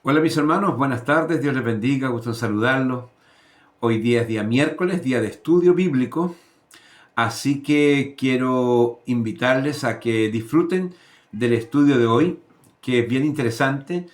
Hola mis hermanos, buenas tardes, Dios les bendiga, gusto en saludarlos. Hoy día es día miércoles, día de estudio bíblico, así que quiero invitarles a que disfruten del estudio de hoy, que es bien interesante.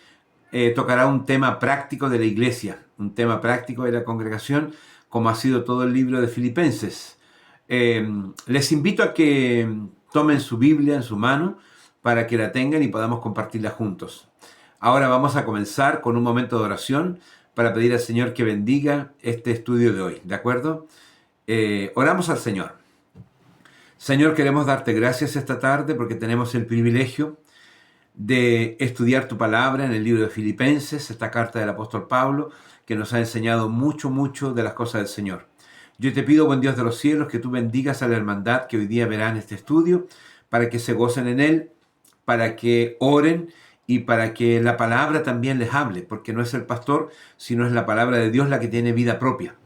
Tocará un tema práctico de la iglesia, un tema práctico de la congregación, como ha sido todo el libro de Filipenses. Les invito a que tomen su Biblia en su mano para que la tengan y podamos compartirla juntos. Ahora vamos a comenzar con un momento de oración para pedir al Señor que bendiga este estudio de hoy, ¿de acuerdo? Oramos al Señor. Señor, queremos darte gracias esta tarde porque tenemos el privilegio de estudiar tu palabra en el libro de Filipenses, esta carta del apóstol Pablo, que nos ha enseñado mucho de las cosas del Señor. Yo te pido, buen Dios de los cielos, que tú bendigas a la hermandad que hoy día verán este estudio, para que se gocen en él, para que oren, y para que la palabra también les hable, porque no es el pastor, sino es la palabra de Dios la que tiene vida propia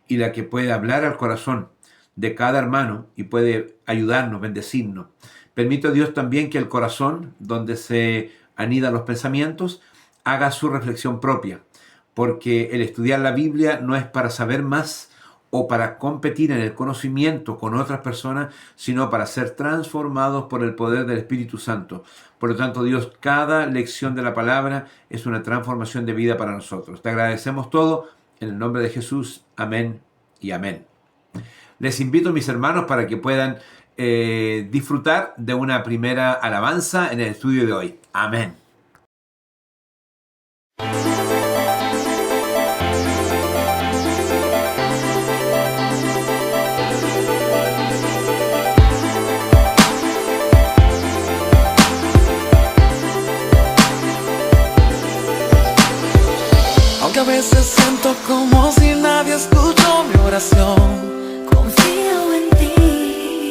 y la que puede hablar al corazón de cada hermano y puede ayudarnos, bendecirnos. Permito a Dios también que el corazón, donde se anidan los pensamientos, haga su reflexión propia, porque el estudiar la Biblia no es para saber más o para competir en el conocimiento con otras personas, sino para ser transformados por el poder del Espíritu Santo. Por lo tanto, Dios, cada lección de la palabra es una transformación de vida para nosotros. Te agradecemos todo en el nombre de Jesús. Amén y amén. Les invito, mis hermanos, para que puedan disfrutar de una primera alabanza en el estudio de hoy. Amén. Aunque a veces siento como si nadie escuchó mi oración, confío en ti.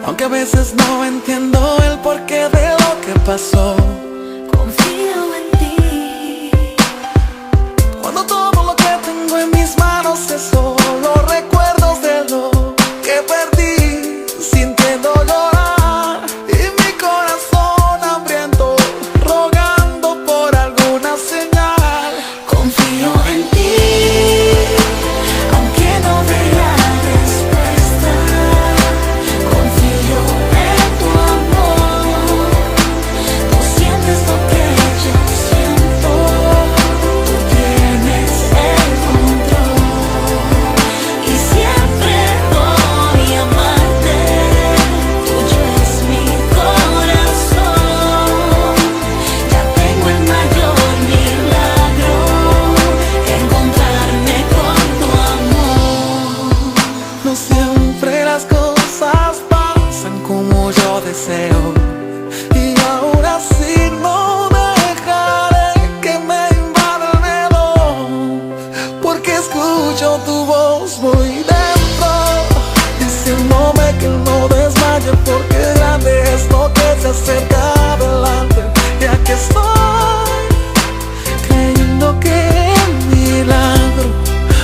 Aunque a veces no entiendo el porqué de lo que pasó, confío en ti. Cuando todo lo que tengo en mis manos es solo recuerdos de lo que perdí, sintiendo llorar y mi corazón hambriento, rogando por alguna señal. Confío en ti, aunque no vea respuesta. Confío en tu amor. Tú sientes lo que yo siento. Tú tienes el control y siempre voy a amarte. Tuyo es mi corazón. Ya tengo el mayor milagro, encontrarme con tu amor. No siempre las cosas pasan como yo deseo, y aún así no dejaré que me invada el miedo, porque escucho tu voz muy dentro, diciéndome que no desmaye, porque grande es lo que se acerca adelante. Y aquí estoy, creyendo que el milagro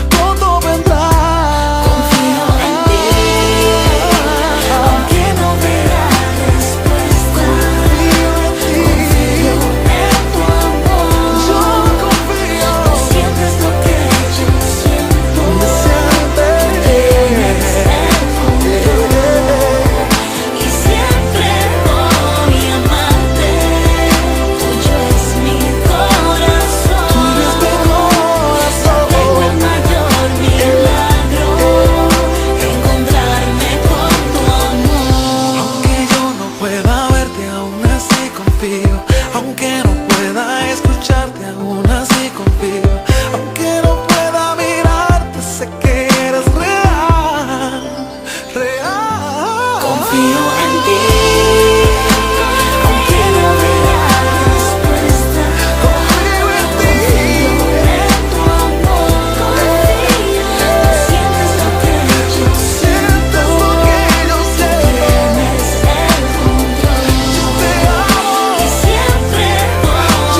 pronto vendrá. Confío en ti, aunque no vea respuesta. Confío en tu amor. Yo confío. Tú sientes lo que yo siento. Me sientes. Tienes el control y siempre voy a amarte. Tuyo es mi corazón. Tengo el mayor milagro, encontrarme con tu amor. Aunque yo no pueda verte, aún así confío. Aunque no pueda escucharte, aún así confío. Aunque no pueda mirarte, sé que eres real, real. Confío en ti, aunque no vea respuesta. Confío en ti. Confío en tu amor. Tú sientes lo que yo siento. Sientes lo que yo siento. Tienes el control Te amo. y siempre voy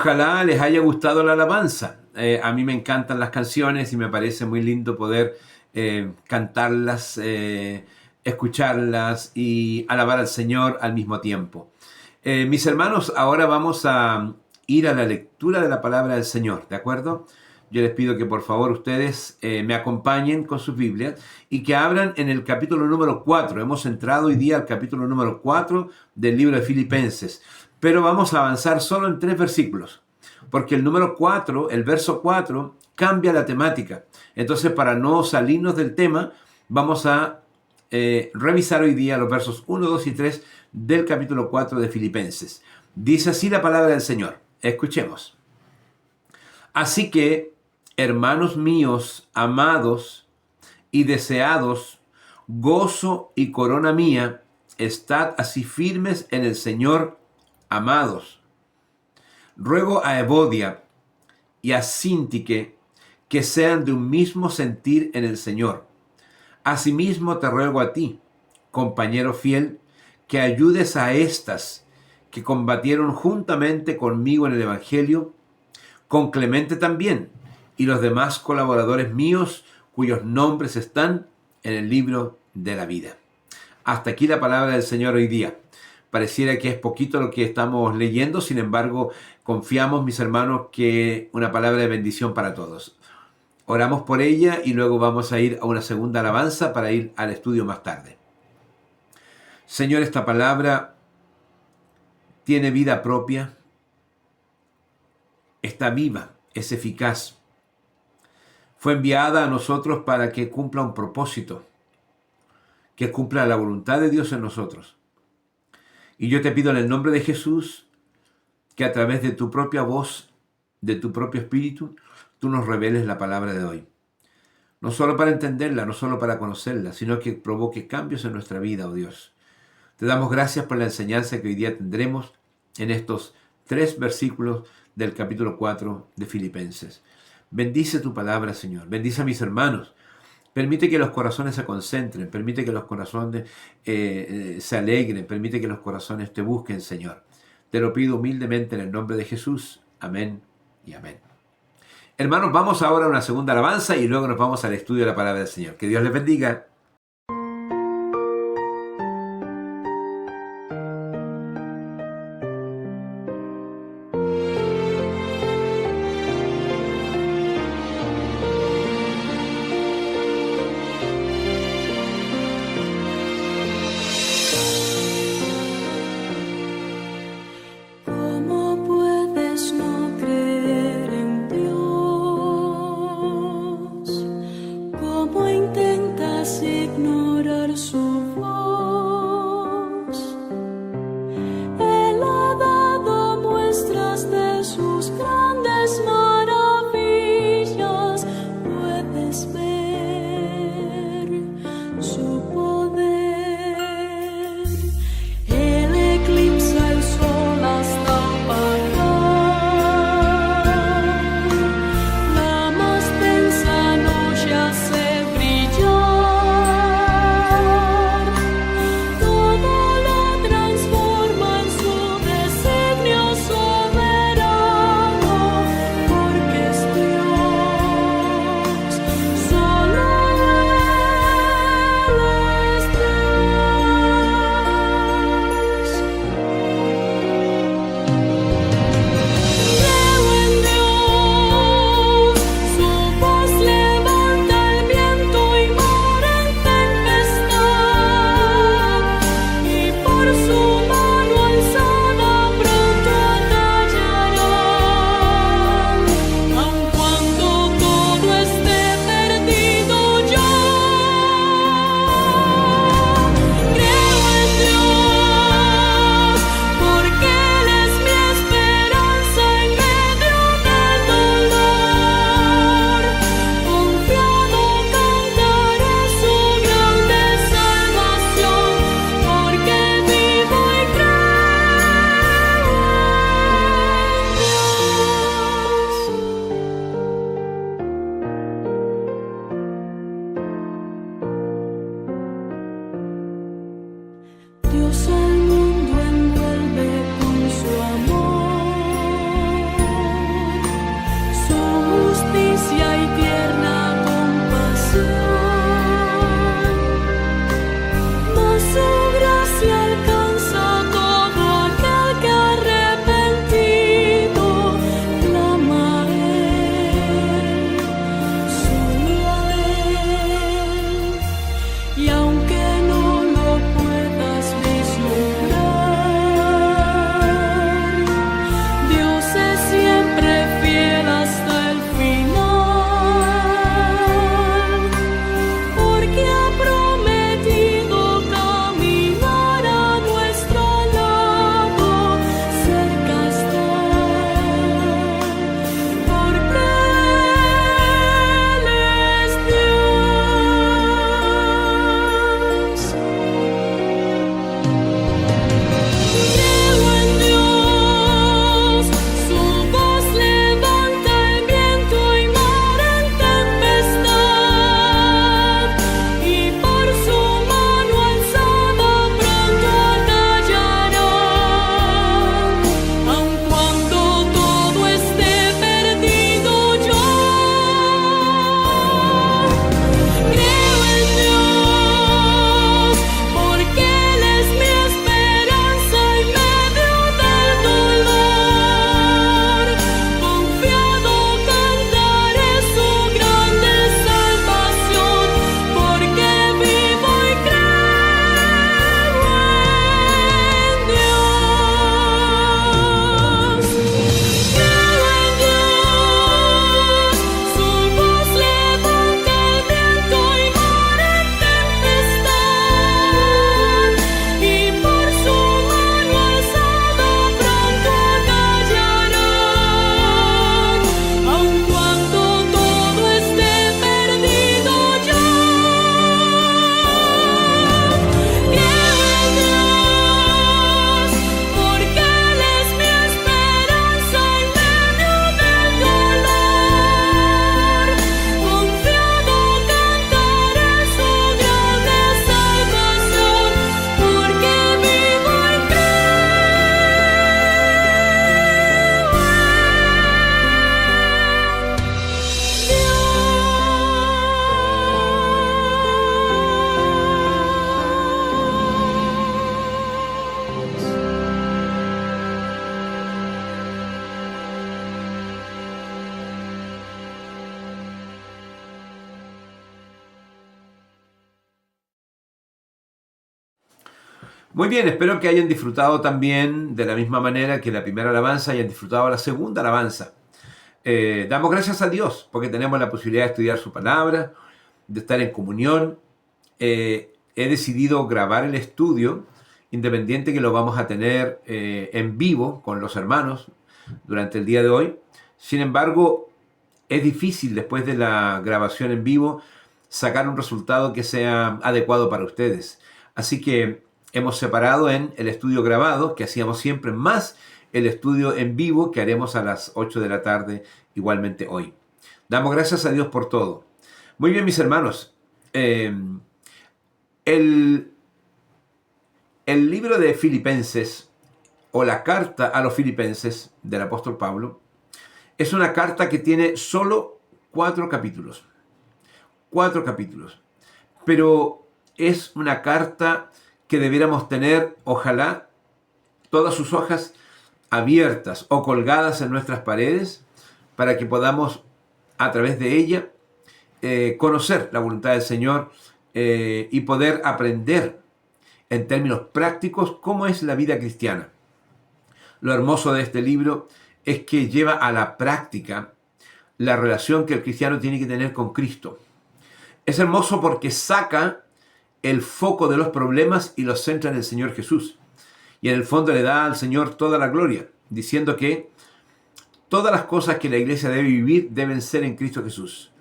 Ojalá les haya gustado la alabanza. A mí me encantan las canciones y me parece muy lindo poder cantarlas, escucharlas y alabar al Señor al mismo tiempo. Mis hermanos, ahora vamos a ir a la lectura de la palabra del Señor, ¿de acuerdo? Yo les pido que por favor ustedes me acompañen con sus Biblias y que abran en el capítulo número 4. Hemos entrado hoy día al capítulo número 4 del libro de Filipenses, pero vamos a avanzar solo en 3 versículos, porque el número 4, el verso 4, cambia la temática. Entonces, para no salirnos del tema, vamos a revisar hoy día los versos 1, 2 y 3 del capítulo 4 de Filipenses. Dice así la palabra del Señor. Escuchemos. Así que, hermanos míos, amados y deseados, gozo y corona mía, estad así firmes en el Señor, amados. Ruego a Evodia y a Síntique que sean de un mismo sentir en el Señor. Asimismo te ruego a ti, compañero fiel, que ayudes a estas que combatieron juntamente conmigo en el Evangelio, con Clemente también, y los demás colaboradores míos cuyos nombres están en el libro de la vida. Hasta aquí la palabra del Señor hoy día. Pareciera que es poquito lo que estamos leyendo, sin embargo, confiamos, mis hermanos, que una palabra de bendición para todos. Oramos por ella y luego vamos a ir a una segunda alabanza para ir al estudio más tarde. Señor, esta palabra tiene vida propia, está viva, es eficaz. Fue enviada a nosotros para que cumpla un propósito, que cumpla la voluntad de Dios en nosotros. Y yo te pido en el nombre de Jesús que a través de tu propia voz, de tu propio espíritu, tú nos reveles la palabra de hoy. No solo para entenderla, no solo para conocerla, sino que provoque cambios en nuestra vida, oh Dios. Te damos gracias por la enseñanza que hoy día tendremos en estos 3 versículos del capítulo 4 de Filipenses. Bendice tu palabra, Señor. Bendice a mis hermanos. Permite que los corazones se concentren, permite que los corazones se alegren, permite que los corazones te busquen, Señor. Te lo pido humildemente en el nombre de Jesús. Amén y amén. Hermanos, vamos ahora a una segunda alabanza y luego nos vamos al estudio de la palabra del Señor. Que Dios les bendiga. ¿Cómo puedes no creer en Dios? ¿Cómo intentas ignorar su voz? Él ha dado muestras de sus grandes maravillas. Puedes ver su poder. Él eclipsa el sol hasta apagar. La más densa noche hace brillar. Todo lo transforma en su designio soberano, porque es Dios. Muy bien, espero que hayan disfrutado también de la misma manera que la primera alabanza, hayan disfrutado la segunda alabanza. Damos gracias a Dios porque tenemos la posibilidad de estudiar su palabra, de estar en comunión. He decidido grabar el estudio, independiente que lo vamos a tener en vivo con los hermanos durante el día de hoy. Sin embargo, es difícil después de la grabación en vivo sacar un resultado que sea adecuado para ustedes. Así que hemos separado en el estudio grabado, que hacíamos siempre, más el estudio en vivo que haremos a las 8 de la tarde, igualmente hoy. Damos gracias a Dios por todo. Muy bien, mis hermanos. El libro de Filipenses, o la carta a los Filipenses del apóstol Pablo, es una carta que tiene solo 4 capítulos. 4 capítulos. Pero es una carta que debiéramos tener, ojalá, todas sus hojas abiertas o colgadas en nuestras paredes para que podamos, a través de ella, conocer la voluntad del Señor y poder aprender en términos prácticos cómo es la vida cristiana. Lo hermoso de este libro es que lleva a la práctica la relación que el cristiano tiene que tener con Cristo. Es hermoso porque saca el foco de los problemas y los centra en el Señor Jesús. Y en el fondo le da al Señor toda la gloria, diciendo que todas las cosas que la iglesia debe vivir deben ser en Cristo Jesús.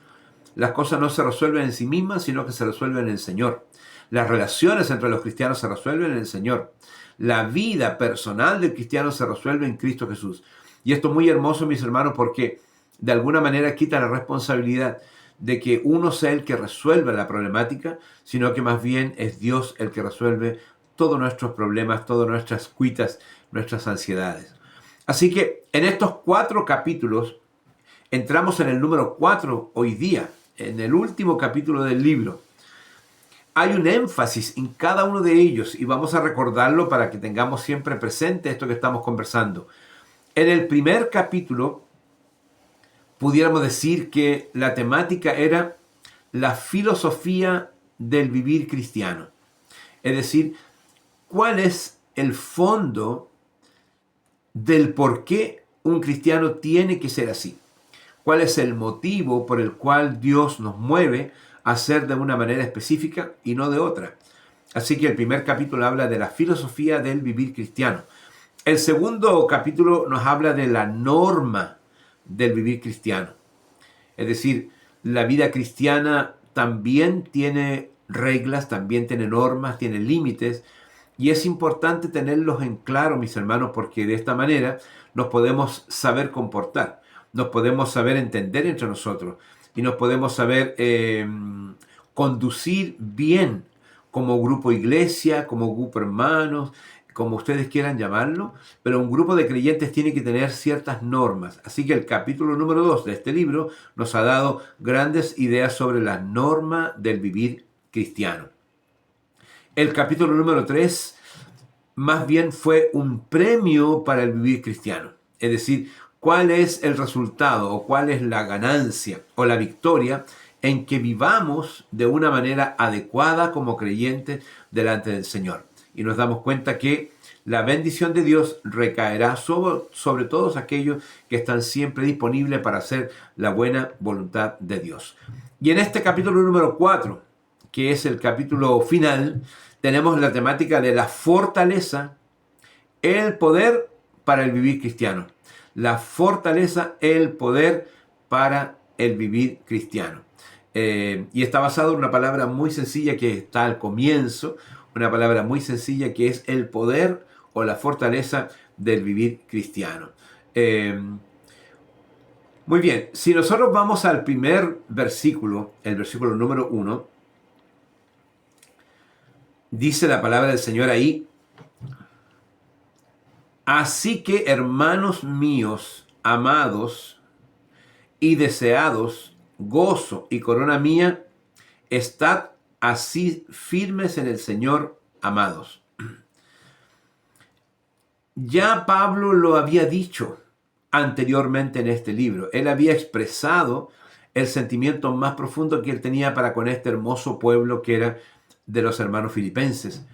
Las cosas no se resuelven en sí mismas, sino que se resuelven en el Señor. Las relaciones entre los cristianos se resuelven en el Señor. La vida personal del cristiano se resuelve en Cristo Jesús. Y esto es muy hermoso, mis hermanos, porque de alguna manera quita la responsabilidad de que uno sea el que resuelva la problemática, sino que más bien es Dios el que resuelve todos nuestros problemas, todas nuestras cuitas, nuestras ansiedades. Así que en estos 4 capítulos, entramos en el número 4 hoy día, en el último capítulo del libro. Hay un énfasis en cada uno de ellos y vamos a recordarlo para que tengamos siempre presente esto que estamos conversando. En el primer capítulo, pudiéramos decir que la temática era la filosofía del vivir cristiano. Es decir, ¿cuál es el fondo del por qué un cristiano tiene que ser así? ¿Cuál es el motivo por el cual Dios nos mueve a ser de una manera específica y no de otra? Así que el primer capítulo habla de la filosofía del vivir cristiano. El segundo capítulo nos habla de la norma del vivir cristiano. Es decir, la vida cristiana también tiene reglas, también tiene normas, tiene límites, y es importante tenerlos en claro, mis hermanos, porque de esta manera nos podemos saber comportar, nos podemos saber entender entre nosotros y nos podemos saber conducir bien como grupo iglesia, como grupo hermanos, como ustedes quieran llamarlo, pero un grupo de creyentes tiene que tener ciertas normas. Así que el capítulo número 2 de este libro nos ha dado grandes ideas sobre la norma del vivir cristiano. El capítulo número 3 más bien fue un premio para el vivir cristiano. Es decir, cuál es el resultado o cuál es la ganancia o la victoria en que vivamos de una manera adecuada como creyentes delante del Señor. Y nos damos cuenta que la bendición de Dios recaerá sobre todos aquellos que están siempre disponibles para hacer la buena voluntad de Dios. Y en este capítulo número 4, que es el capítulo final, tenemos la temática de la fortaleza, el poder para el vivir cristiano. La fortaleza, el poder para el vivir cristiano. Y está basado en una palabra muy sencilla que está al comienzo, una palabra muy sencilla que es el poder o la fortaleza del vivir cristiano. Muy bien, si nosotros vamos al primer versículo, el versículo número 1, dice la palabra del Señor ahí: así que, hermanos míos, amados y deseados, gozo y corona mía, estad así firmes en el Señor, amados. Ya Pablo lo había dicho anteriormente en este libro. Él había expresado el sentimiento más profundo que él tenía para con este hermoso pueblo que era de los hermanos filipenses.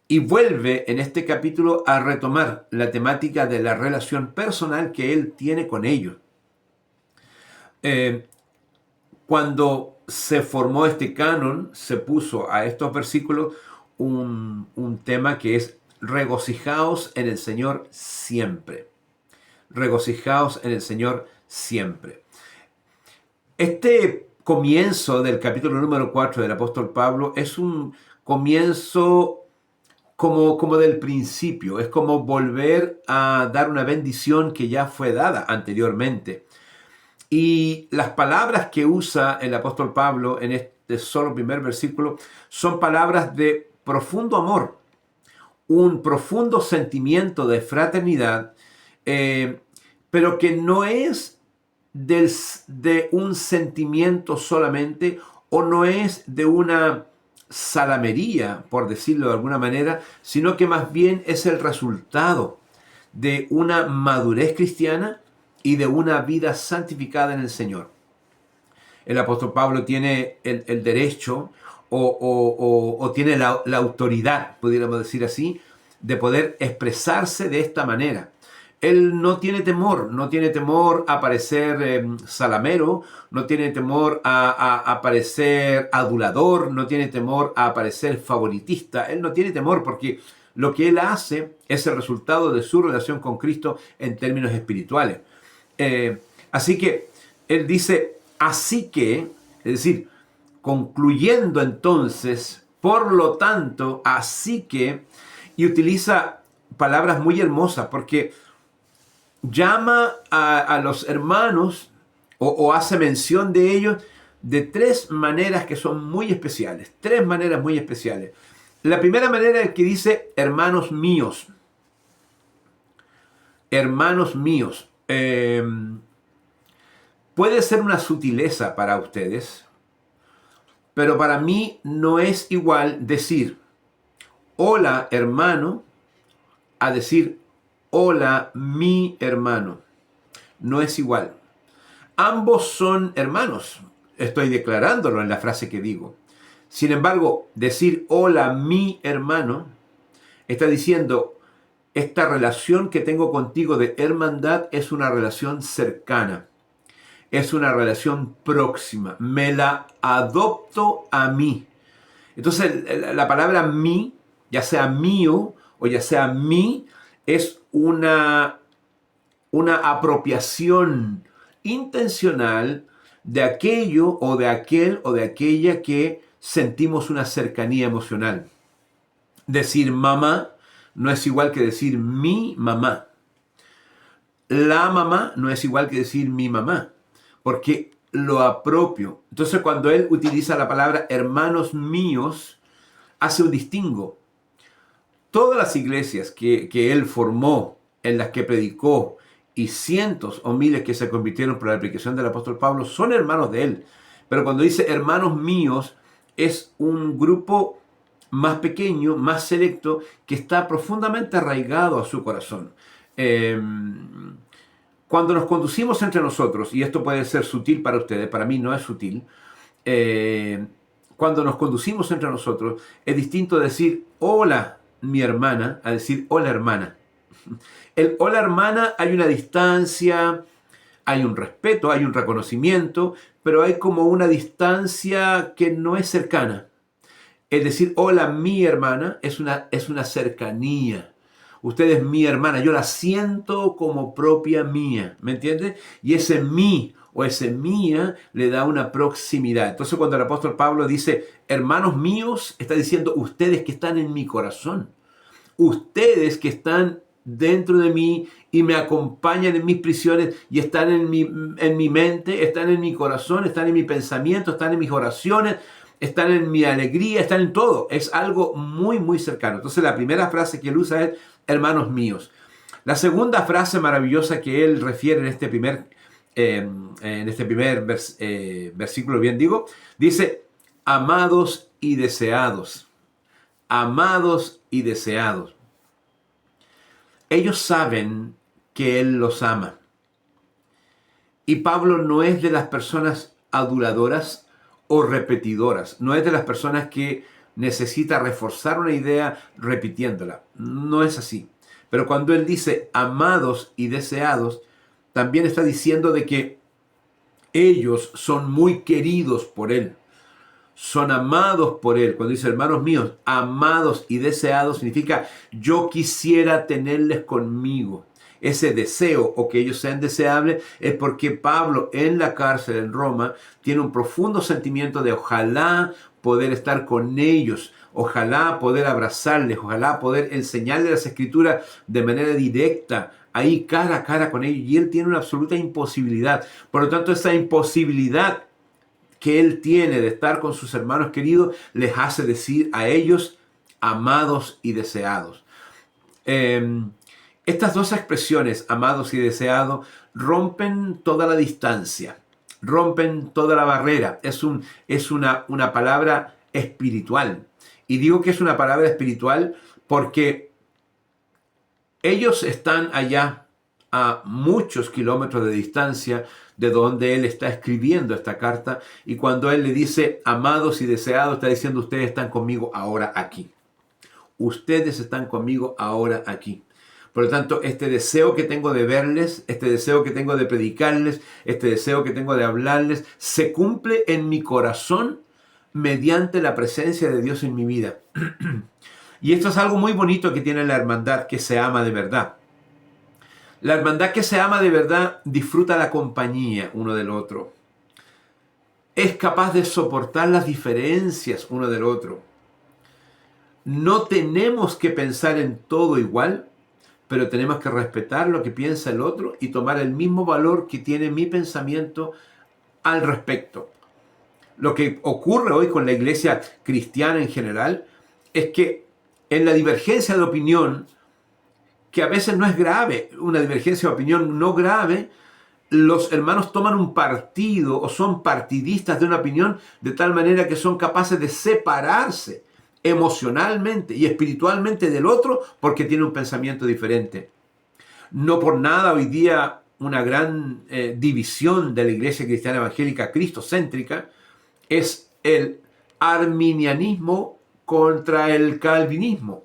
y vuelve en este capítulo a retomar la temática de la relación personal que él tiene con ellos. Cuando se formó este canon, se puso a estos versículos un tema que es regocijaos en el Señor siempre. Regocijaos en el Señor siempre. Este comienzo del capítulo número 4 del apóstol Pablo es un comienzo como del principio, es como volver a dar una bendición que ya fue dada anteriormente. Y las palabras que usa el apóstol Pablo en este solo primer versículo son palabras de profundo amor, un profundo sentimiento de fraternidad, pero que no es de un sentimiento solamente, o no es de una salamería, por decirlo de alguna manera, sino que más bien es el resultado de una madurez cristiana y de una vida santificada en el Señor. El apóstol Pablo tiene el derecho o tiene la autoridad, pudiéramos decir así, de poder expresarse de esta manera. Él no tiene temor a parecer salamero, no tiene temor a parecer adulador, no tiene temor a parecer favoritista. Él no tiene temor porque lo que él hace es el resultado de su relación con Cristo en términos espirituales. Así que él dice, así que, es decir, concluyendo entonces, por lo tanto, así que, y utiliza palabras muy hermosas porque llama a los hermanos o hace mención de ellos de tres maneras que son muy especiales, tres maneras muy especiales. La primera manera es que dice, hermanos míos, hermanos míos. Puede ser una sutileza para ustedes, pero para mí no es igual decir hola hermano a decir hola mi hermano. No es igual. Ambos son hermanos. Estoy declarándolo en la frase que digo. Sin embargo, decir hola mi hermano está diciendo esta relación que tengo contigo de hermandad es una relación cercana. Es una relación próxima. Me la adopto a mí. Entonces, la palabra mí, ya sea mío o ya sea mí, es una apropiación intencional de aquello o de aquel o de aquella que sentimos una cercanía emocional. Decir mamá no es igual que decir mi mamá. La mamá no es igual que decir mi mamá, porque lo apropio. Entonces, cuando él utiliza la palabra hermanos míos, hace un distingo. Todas las iglesias que él formó, en las que predicó, y cientos o miles que se convirtieron por la aplicación del apóstol Pablo, son hermanos de él. Pero cuando dice hermanos míos, es un grupo más pequeño, más selecto, que está profundamente arraigado a su corazón. Cuando nos conducimos entre nosotros, y esto puede ser sutil para ustedes, para mí no es sutil, cuando nos conducimos entre nosotros, es distinto decir hola mi hermana a decir hola hermana. El hola hermana hay una distancia, hay un respeto, hay un reconocimiento, pero hay como una distancia que no es cercana. Es decir, hola mi hermana es una cercanía. Usted es mi hermana, yo la siento como propia mía, ¿me entiende? Y ese mí o ese mía le da una proximidad. Entonces cuando el apóstol Pablo dice, hermanos míos, está diciendo ustedes que están en mi corazón. Ustedes que están dentro de mí y me acompañan en mis prisiones y están en mi mente, están en mi corazón, están en mi pensamiento, están en mis oraciones, están en mi alegría, están en todo. Es algo muy, muy cercano. Entonces la primera frase que él usa es hermanos míos. La segunda frase maravillosa que él refiere en este primer versículo, bien digo, dice amados y deseados. Amados y deseados. Ellos saben que él los ama. Y Pablo no es de las personas aduladoras o repetidoras. No es de las personas que necesita reforzar una idea repitiéndola. No es así. Pero cuando él dice amados y deseados, también está diciendo de que ellos son muy queridos por él. Son amados por él. Cuando dice hermanos míos, amados y deseados, significa yo quisiera tenerles conmigo. Ese deseo o que ellos sean deseables es porque Pablo en la cárcel en Roma tiene un profundo sentimiento de ojalá poder estar con ellos, ojalá poder abrazarles, ojalá poder enseñarles las escrituras de manera directa, ahí cara a cara con ellos. Y él tiene una absoluta imposibilidad. Por lo tanto, esa imposibilidad que él tiene de estar con sus hermanos queridos les hace decir a ellos amados y deseados. Estas dos expresiones, amados y deseados, rompen toda la distancia, rompen toda la barrera. Es una palabra espiritual. Y digo que es una palabra espiritual porque ellos están allá a muchos kilómetros de distancia de donde él está escribiendo esta carta. Y cuando él le dice amados y deseados, está diciendo ustedes están conmigo ahora aquí. Ustedes están conmigo ahora aquí. Por lo tanto, este deseo que tengo de verles, este deseo que tengo de predicarles, este deseo que tengo de hablarles, se cumple en mi corazón mediante la presencia de Dios en mi vida. Y esto es algo muy bonito que tiene la hermandad que se ama de verdad. La hermandad que se ama de verdad disfruta la compañía uno del otro. Es capaz de soportar las diferencias uno del otro. No tenemos que pensar en todo igual, pero tenemos que respetar lo que piensa el otro y tomar el mismo valor que tiene mi pensamiento al respecto. Lo que ocurre hoy con la iglesia cristiana en general es que en la divergencia de opinión, que a veces no es grave, una divergencia de opinión no grave, los hermanos toman un partido o son partidistas de una opinión de tal manera que son capaces de separarse emocionalmente y espiritualmente del otro porque tiene un pensamiento diferente. No por nada hoy día una gran división de la iglesia cristiana evangélica cristocéntrica es el arminianismo contra el calvinismo.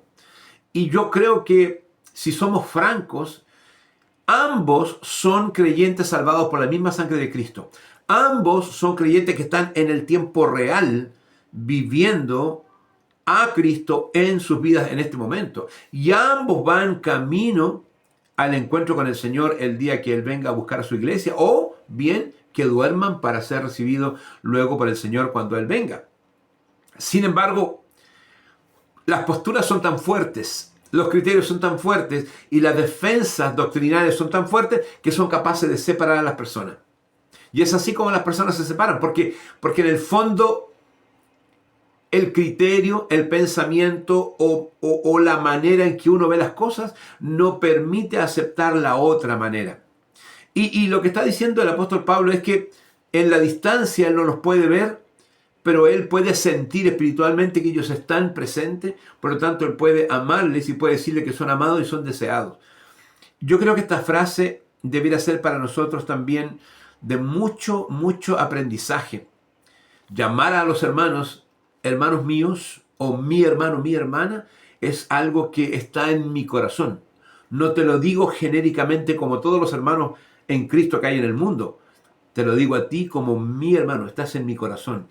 Y yo creo que si somos francos, ambos son creyentes salvados por la misma sangre de Cristo. Ambos son creyentes que están en el tiempo real viviendo a Cristo en sus vidas en este momento. Y ambos van camino al encuentro con el Señor el día que Él venga a buscar a su iglesia, o bien que duerman para ser recibidos luego por el Señor cuando Él venga. Sin embargo, las posturas son tan fuertes, los criterios son tan fuertes y las defensas doctrinales son tan fuertes que son capaces de separar a las personas. Y es así como las personas se separan, porque en el fondo el criterio, el pensamiento o la manera en que uno ve las cosas no permite aceptar la otra manera. Y lo que está diciendo el apóstol Pablo es que en la distancia él no los puede ver, pero él puede sentir espiritualmente que ellos están presentes, por lo tanto él puede amarles y puede decirle que son amados y son deseados. Yo creo que esta frase debería ser para nosotros también de mucho, mucho aprendizaje. Llamar a los hermanos, hermanos míos, o mi hermano, mi hermana, es algo que está en mi corazón. No te lo digo genéricamente como todos los hermanos en Cristo que hay en el mundo. Te lo digo a ti como mi hermano, estás en mi corazón.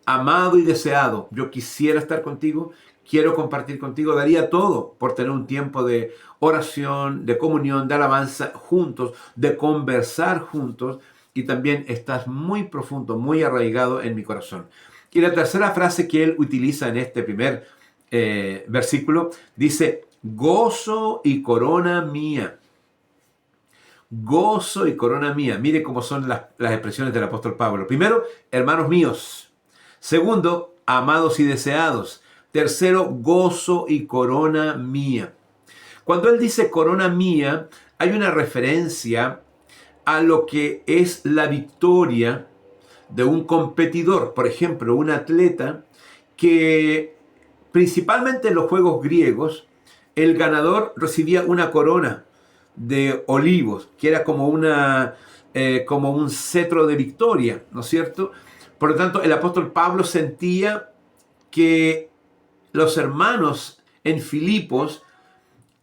Amado y deseado, yo quisiera estar contigo, quiero compartir contigo, daría todo por tener un tiempo de oración, de comunión, de alabanza juntos, de conversar juntos, y también estás muy profundo, muy arraigado en mi corazón. Y la tercera frase que él utiliza en este primer versículo dice, gozo y corona mía. Gozo y corona mía. Mire cómo son las expresiones del apóstol Pablo. Primero, hermanos míos. Segundo, amados y deseados. Tercero, gozo y corona mía. Cuando él dice corona mía, hay una referencia a lo que es la victoria de un competidor. Por ejemplo, un atleta que principalmente en los juegos griegos, el ganador recibía una corona de olivos, que era como un cetro de victoria, ¿no es cierto? Por lo tanto, el apóstol Pablo sentía que los hermanos en Filipos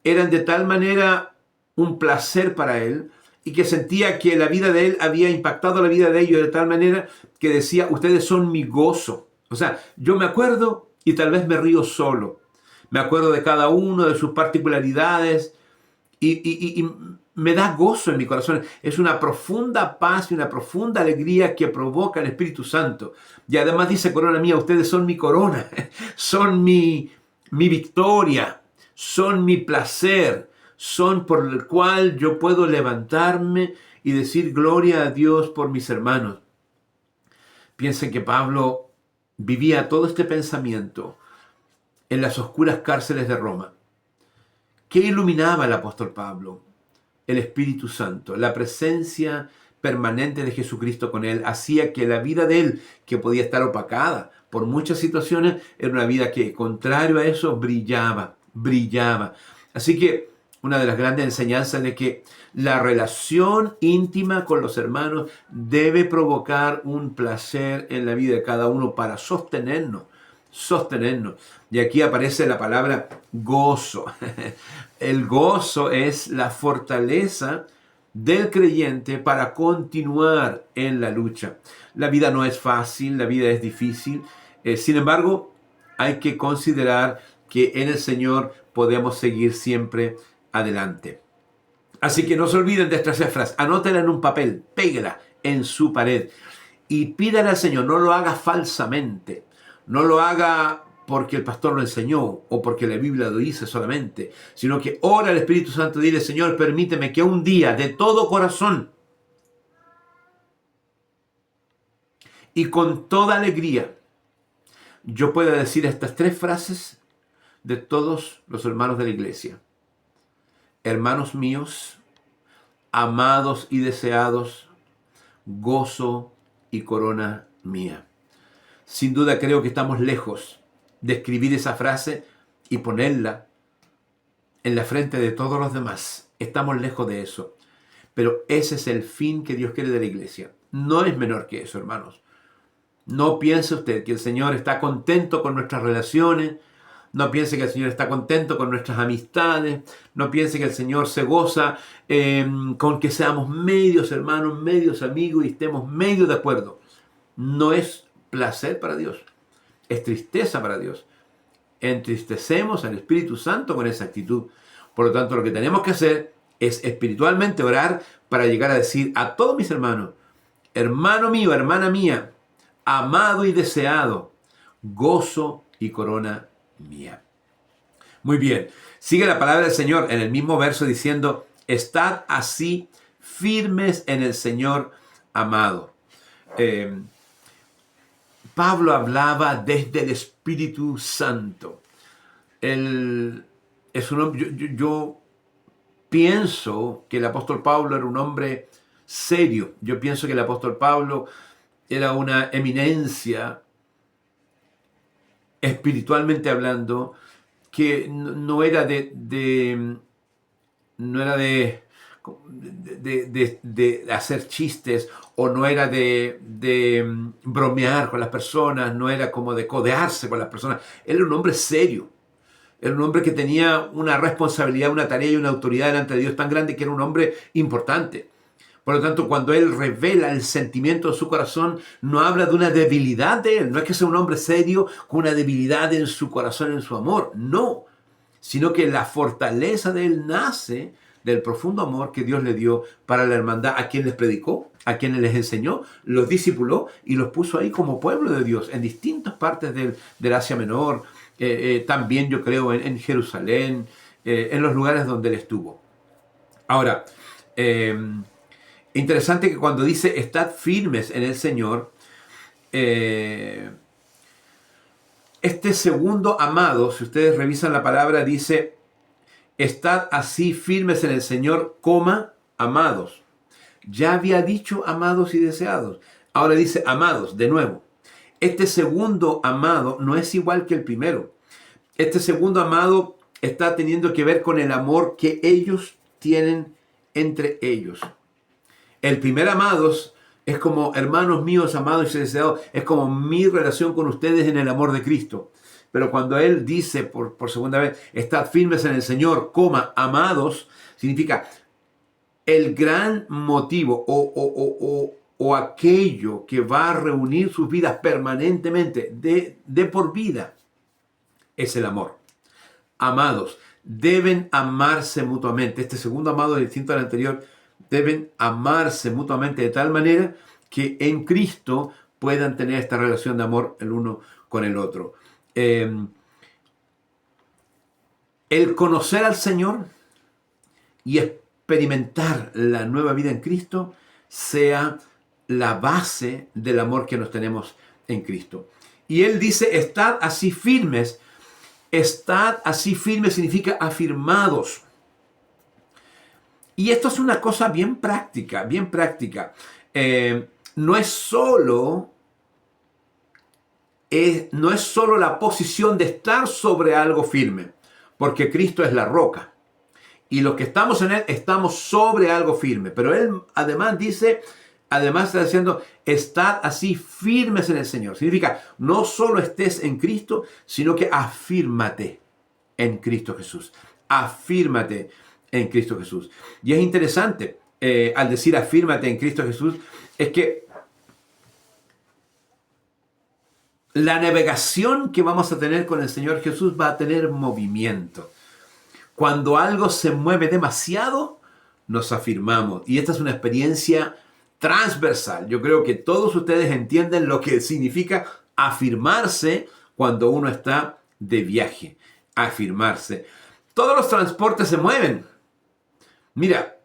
eran de tal manera un placer para él y que sentía que la vida de él había impactado la vida de ellos de tal manera que decía, ustedes son mi gozo. O sea, yo me acuerdo y tal vez me río solo. Me acuerdo de cada uno, de sus particularidades y me da gozo en mi corazón. Es una profunda paz y una profunda alegría que provoca el Espíritu Santo. Y además dice, corona mía, ustedes son mi corona, son mi victoria, son mi placer, son por el cual yo puedo levantarme y decir gloria a Dios por mis hermanos. Piensen que Pablo vivía todo este pensamiento en las oscuras cárceles de Roma. ¿Qué iluminaba al apóstol Pablo? El Espíritu Santo, la presencia permanente de Jesucristo con él, hacía que la vida de él, que podía estar opacada por muchas situaciones, era una vida que, contrario a eso, brillaba. Así que una de las grandes enseñanzas de que la relación íntima con los hermanos debe provocar un placer en la vida de cada uno para sostenernos. Y aquí aparece la palabra gozo. El gozo es la fortaleza del creyente para continuar en la lucha. La vida no es fácil, la vida es difícil. Sin embargo, hay que considerar que en el Señor podemos seguir siempre adelante. Así que no se olviden de estas cifras. Anótela en un papel, péguela en su pared y pídale al Señor. No lo haga falsamente. No lo haga porque el pastor lo enseñó o porque la Biblia lo dice solamente, sino que ora al Espíritu Santo y dile, Señor, permíteme que un día de todo corazón y con toda alegría yo pueda decir estas 3 frases de todos los hermanos de la iglesia. Hermanos míos, amados y deseados, gozo y corona mía. Sin duda creo que estamos lejos de escribir esa frase y ponerla en la frente de todos los demás. Estamos lejos de eso. Pero ese es el fin que Dios quiere de la iglesia. No es menor que eso, hermanos. No piense usted que el Señor está contento con nuestras relaciones. No piense que el Señor está contento con nuestras amistades. No piense que el Señor se goza con que seamos medios hermanos, medios amigos y estemos medio de acuerdo. No es placer para Dios, es tristeza para Dios. Entristecemos al Espíritu Santo con esa actitud. Por lo tanto, lo que tenemos que hacer es espiritualmente orar para llegar a decir a todos mis hermanos, hermano mío, hermana mía, amado y deseado, gozo y corona mía. Muy bien, sigue la palabra del Señor en el mismo verso diciendo, estad así firmes en el Señor amado. Pablo hablaba desde el Espíritu Santo. Yo pienso que el apóstol Pablo era un hombre serio. Yo pienso que el apóstol Pablo era una eminencia espiritualmente hablando, que no era de hacer chistes o no era de bromear con las personas, no era como de codearse con las personas. Él era un hombre serio. Era un hombre que tenía una responsabilidad, una tarea y una autoridad delante de Dios tan grande que era un hombre importante. Por lo tanto, cuando él revela el sentimiento de su corazón, no habla de una debilidad de él. No es que sea un hombre serio con una debilidad en su corazón, en su amor. No, sino que la fortaleza de él nace del profundo amor que Dios le dio para la hermandad, a quien les predicó, a quienes les enseñó, los discipuló y los puso ahí como pueblo de Dios en distintas partes del Asia Menor, también yo creo en Jerusalén, en los lugares donde él estuvo. Ahora, interesante que cuando dice estad firmes en el Señor, este segundo amado, si ustedes revisan la palabra, dice estad así firmes en el Señor, amados. Ya había dicho amados y deseados. Ahora dice amados, de nuevo. Este segundo amado no es igual que el primero. Este segundo amado está teniendo que ver con el amor que ellos tienen entre ellos. El primer amados es como hermanos míos, amados y deseados. Es como mi relación con ustedes en el amor de Cristo. pero cuando él dice por segunda vez, estad firmes en el Señor, amados, significa el gran motivo o aquello que va a reunir sus vidas permanentemente, de por vida, es el amor. Amados, deben amarse mutuamente. Este segundo amado es distinto al anterior. Deben amarse mutuamente de tal manera que en Cristo puedan tener esta relación de amor el uno con el otro. El conocer al Señor y experimentar la nueva vida en Cristo sea la base del amor que nos tenemos en Cristo. Y él dice, estad así firmes. Estad así firmes significa afirmados. Y esto es una cosa bien práctica, bien práctica. No es solo la posición de estar sobre algo firme, porque Cristo es la roca. Y los que estamos en Él estamos sobre algo firme. Pero Él además está diciendo, estad así firmes en el Señor. Significa, no solo estés en Cristo, sino que afírmate en Cristo Jesús. Afírmate en Cristo Jesús. Y es interesante, al decir afírmate en Cristo Jesús, es que la navegación que vamos a tener con el Señor Jesús va a tener movimiento. Cuando algo se mueve demasiado, nos afirmamos. Y esta es una experiencia transversal. Yo creo que todos ustedes entienden lo que significa afirmarse cuando uno está de viaje. Afirmarse. Todos los transportes se mueven. Mira,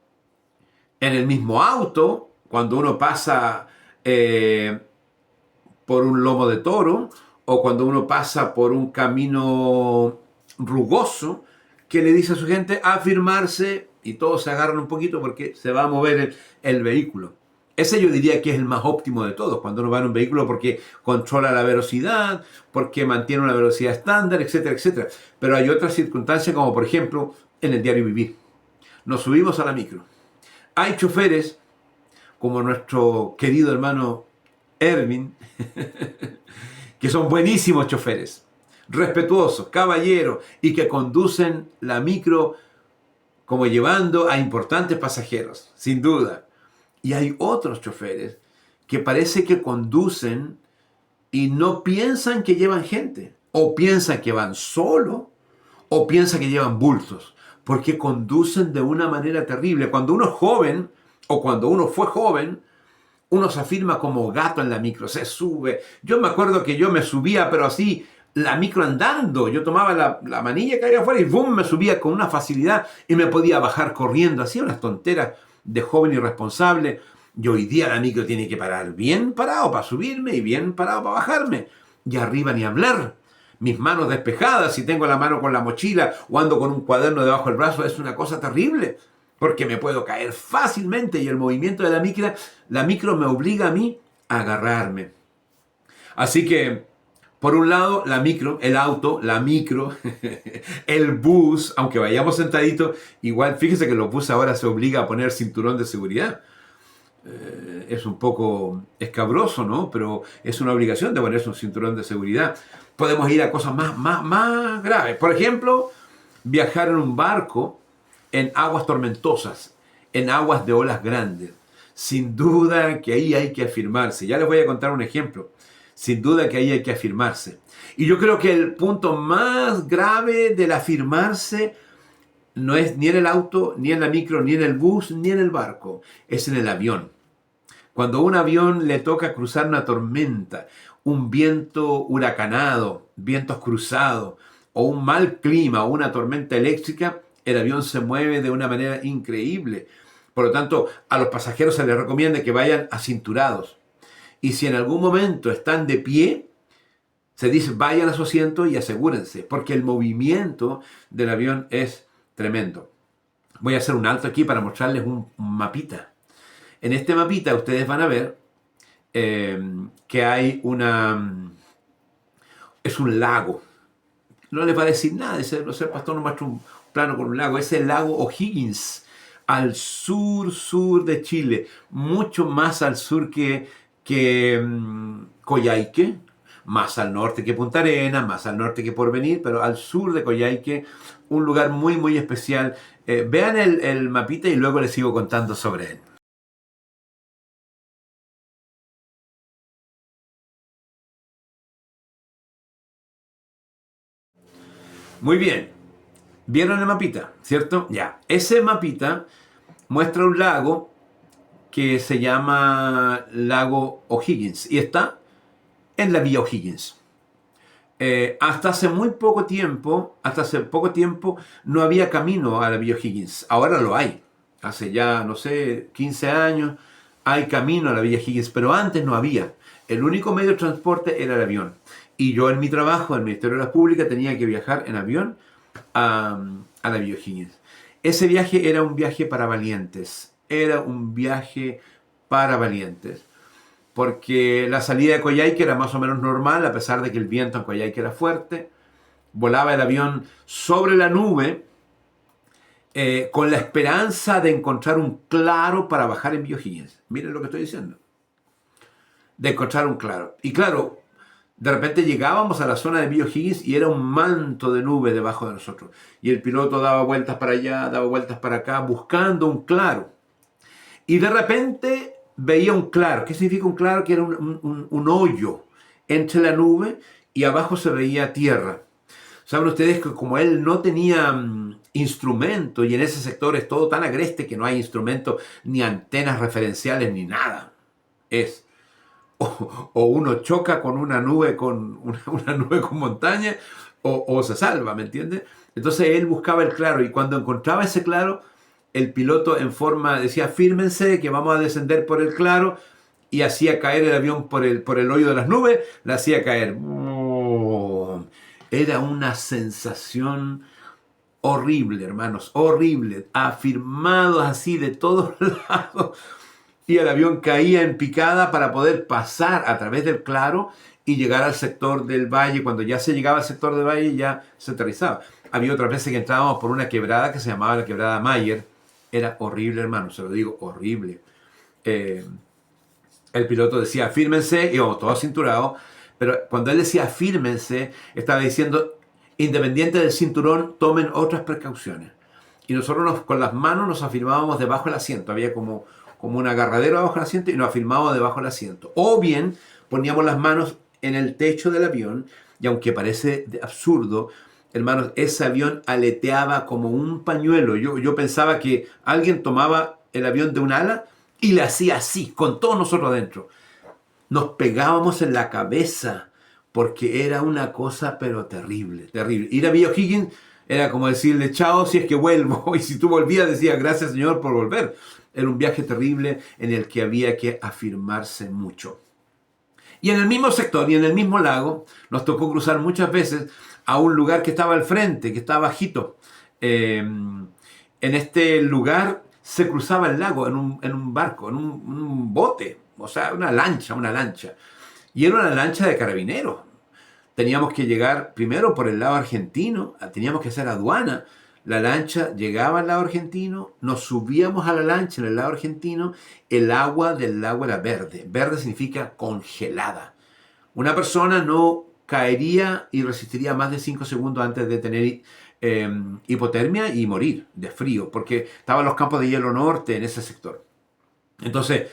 en el mismo auto, cuando uno pasa por un lomo de toro o cuando uno pasa por un camino rugoso, que le dice a su gente afirmarse y todos se agarran un poquito porque se va a mover el vehículo. Ese yo diría que es el más óptimo de todos, cuando uno va en un vehículo porque controla la velocidad, porque mantiene una velocidad estándar, etcétera, etcétera. Pero hay otras circunstancias como por ejemplo en el diario vivir. Nos subimos a la micro. Hay choferes como nuestro querido hermano Erwin, que son buenísimos choferes, respetuosos, caballeros y que conducen la micro como llevando a importantes pasajeros, sin duda. Y hay otros choferes que parece que conducen y no piensan que llevan gente, o piensan que van solo, o piensan que llevan bultos, porque conducen de una manera terrible. Cuando uno es joven, o cuando uno fue joven, uno se afirma como gato en la micro, se sube. Yo me acuerdo que yo me subía, pero así, la micro andando. Yo tomaba la manilla que había afuera y ¡bum! Me subía con una facilidad y me podía bajar corriendo. Hacía unas tonteras de joven irresponsable. Y hoy día la micro tiene que parar bien parado para subirme y bien parado para bajarme. Y arriba ni hablar. Mis manos despejadas, si tengo la mano con la mochila o ando con un cuaderno debajo del brazo, es una cosa terrible. Porque me puedo caer fácilmente y el movimiento de la micro me obliga a mí a agarrarme. Así que, por un lado, la micro, el auto, la micro, el bus, aunque vayamos sentaditos, igual, fíjese que los buses ahora se obliga a poner cinturón de seguridad. Es un poco escabroso, ¿no? Pero es una obligación de ponerse un cinturón de seguridad. Podemos ir a cosas más graves. Por ejemplo, viajar en un barco en aguas tormentosas, en aguas de olas grandes. Sin duda que ahí hay que afirmarse. Ya les voy a contar un ejemplo. Sin duda que ahí hay que afirmarse. Y yo creo que el punto más grave del afirmarse no es ni en el auto, ni en la micro, ni en el bus, ni en el barco. Es en el avión. Cuando a un avión le toca cruzar una tormenta, un viento huracanado, vientos cruzados, o un mal clima, o una tormenta eléctrica, el avión se mueve de una manera increíble. Por lo tanto, a los pasajeros se les recomienda que vayan acinturados. Y si en algún momento están de pie, se dice vayan a su asiento y asegúrense, porque el movimiento del avión es tremendo. Voy a hacer un alto aquí para mostrarles un mapita. En este mapita ustedes van a ver que hay es un lago. No les va a decir nada, dice, no sé, el pastor nos muestra un plano con un lago. Es el lago O'Higgins, al sur de Chile, mucho más al sur que Coyhaique, más al norte que Punta Arenas, más al norte que Porvenir, pero al sur de Coyhaique, un lugar muy, muy especial. Vean el mapita y luego les sigo contando sobre él. Muy bien, ¿vieron el mapita? ¿Cierto? Ya, ese mapita muestra un lago que se llama Lago O'Higgins y está en la Vía O'Higgins. Hasta hace poco tiempo no había camino a la Vía O'Higgins. Ahora lo hay. Hace ya, no sé, 15 años hay camino a la Vía O'Higgins, pero antes no había. El único medio de transporte era el avión. Y yo en mi trabajo, en el Ministerio de la Pública, tenía que viajar en avión a la Vía O'Higgins. Ese viaje era un viaje para valientes. Era un viaje para valientes. Porque la salida de Coyhaique era más o menos normal, a pesar de que el viento en Coyhaique era fuerte. Volaba el avión sobre la nube con la esperanza de encontrar un claro para bajar en Vía O'Higgins. Miren lo que estoy diciendo. De encontrar un claro. Y claro, de repente llegábamos a la zona de Vía O'Higgins y era un manto de nube debajo de nosotros. Y el piloto daba vueltas para allá, daba vueltas para acá, buscando un claro. Y de repente veía un claro. ¿Qué significa un claro? Que era un hoyo entre la nube y abajo se veía tierra. Saben ustedes que como él no tenía instrumento y en ese sector es todo tan agreste que no hay instrumentos ni antenas referenciales ni nada. O uno choca con una nube con montaña o se salva, ¿me entiendes? Entonces él buscaba el claro y cuando encontraba ese claro, el piloto en forma decía, fírmense que vamos a descender por el claro y hacía caer el avión por el hoyo de las nubes, la hacía caer. Era una sensación horrible, hermanos, horrible, afirmados así de todos lados. Y el avión caía en picada para poder pasar a través del claro y llegar al sector del valle. Cuando ya se llegaba al sector del valle ya se aterrizaba. Había otras veces que entrábamos por una quebrada que se llamaba la quebrada Mayer. Era horrible, hermano, se lo digo, horrible. El piloto decía, fírmense, y íbamos todos cinturados, pero cuando él decía fírmense, estaba diciendo, independiente del cinturón, tomen otras precauciones. Y nosotros con las manos nos afirmábamos debajo del asiento, había como un agarradero debajo del asiento y nos afirmábamos debajo del asiento. O bien poníamos las manos en el techo del avión, y aunque parece absurdo, hermanos, ese avión aleteaba como un pañuelo. Yo pensaba que alguien tomaba el avión de un ala y le hacía así, con todos nosotros adentro. Nos pegábamos en la cabeza porque era una cosa pero terrible, terrible. Ir a Vía O'Higgins era como decirle chao si es que vuelvo. Y si tú volvías decías gracias Señor por volver. Era un viaje terrible en el que había que afirmarse mucho. Y en el mismo sector y en el mismo lago nos tocó cruzar muchas veces a un lugar que estaba al frente, que estaba bajito. En este lugar se cruzaba el lago en un barco, en un bote, o sea, una lancha. Y era una lancha de carabineros. Teníamos que llegar primero por el lado argentino, teníamos que hacer aduana. La lancha llegaba al lado argentino, nos subíamos a la lancha en el lado argentino, el agua del lago era verde. Verde significa congelada. Una persona no caería y resistiría más de 5 segundos antes de tener hipotermia y morir de frío, porque estaban los campos de hielo norte en ese sector. Entonces,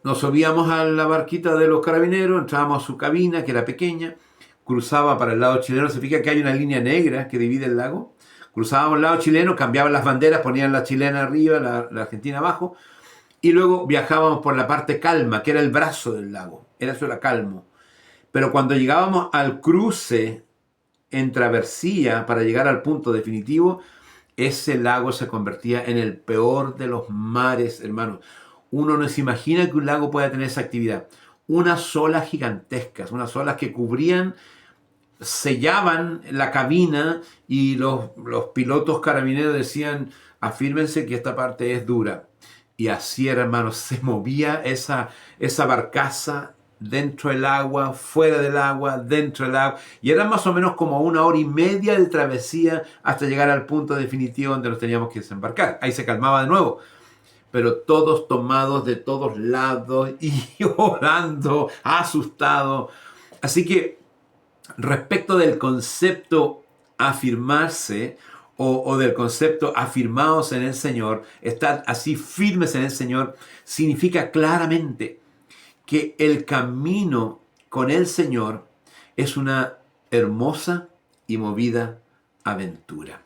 nos subíamos a la barquita de los carabineros, entrábamos a su cabina, que era pequeña, cruzaba para el lado chileno. Se fija que hay una línea negra que divide el lago. Cruzábamos el lado chileno, cambiaban las banderas, ponían la chilena arriba, la argentina abajo, y luego viajábamos por la parte calma, que era el brazo del lago. Eso era calmo. Pero cuando llegábamos al cruce en travesía para llegar al punto definitivo, ese lago se convertía en el peor de los mares, hermanos. Uno no se imagina que un lago pueda tener esa actividad. Unas olas gigantescas, unas olas que cubrían, sellaban la cabina y los pilotos carabineros decían, afírmense que esta parte es dura. Y así era, hermanos, se movía esa barcaza dentro del agua, fuera del agua, dentro del agua. Y era más o menos como 1 hora y media de travesía hasta llegar al punto definitivo donde nos teníamos que desembarcar. Ahí se calmaba de nuevo. Pero todos tomados de todos lados y orando, asustados. Así que respecto del concepto afirmarse o del concepto afirmados en el Señor, estar así firmes en el Señor, significa claramente que el camino con el Señor es una hermosa y movida aventura.